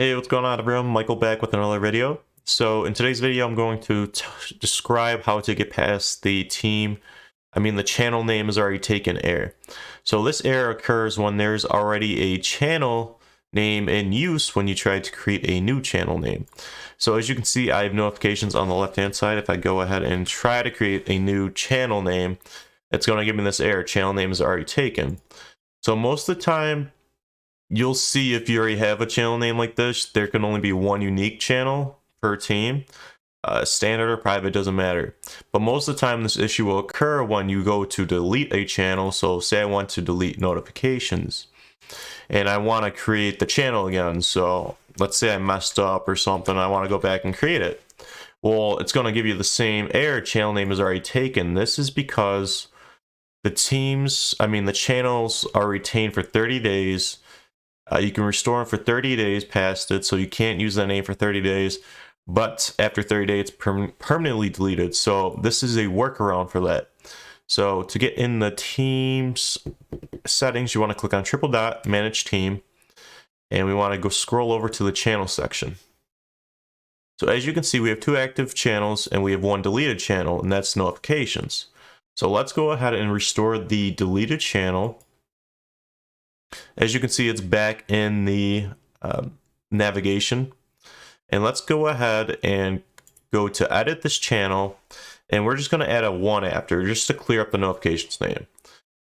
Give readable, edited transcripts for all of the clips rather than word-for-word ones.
Hey, what's going on everyone? Michael back with another video. So in today's video, I'm going to describe how to get past the the channel name is already taken error. So this error occurs when there's already a channel name in use when you try to create a new channel name. So as you can see, I have notifications on the left-hand side. If I go ahead and try to create a new channel name, it's going to give me this error, channel name is already taken. So most of the time, you'll see if you already have a channel name like this, there can only be one unique channel per team. Standard or private, doesn't matter. But most of the time this issue will occur when you go to delete a channel. So say I want to delete notifications and I want to create the channel again. So let's say I messed up or something, I want to go back and create it. Well, it's going to give you the same error, channel name is already taken. This is because the channels are retained for 30 days. You can restore them for 30 days past it, so you can't use that name for 30 days. But after 30 days, it's permanently deleted. So this is a workaround for that. So to get in the team's settings, you want to click on triple dot, manage team, and we want to go scroll over to the channel section. So as you can see, we have 2 active channels and we have 1 deleted channel, and that's notifications. So let's go ahead and restore the deleted channel. As you can see, it's back in the navigation. And let's go ahead and go to edit this channel. And we're just going to add a 1 after, just to clear up the notifications name.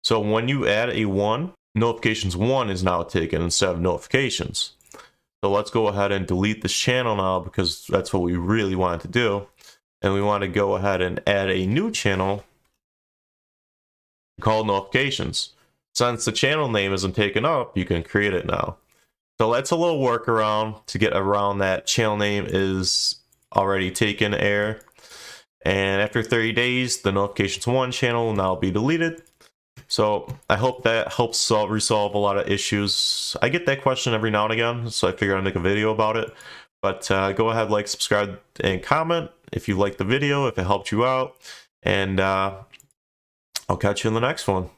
So when you add a 1, notifications 1 is now taken instead of notifications. So let's go ahead and delete this channel now, because that's what we really want to do. And we want to go ahead and add a new channel called notifications. Since the channel name isn't taken up, you can create it now. So that's a little workaround to get around that channel name is already taken error. And after 30 days, the notifications 1 channel will now be deleted. So I hope that helps resolve a lot of issues. I get that question every now and again, so I figured I'd make a video about it. But go ahead, like, subscribe, and comment if you liked the video, if it helped you out. And I'll catch you in the next one.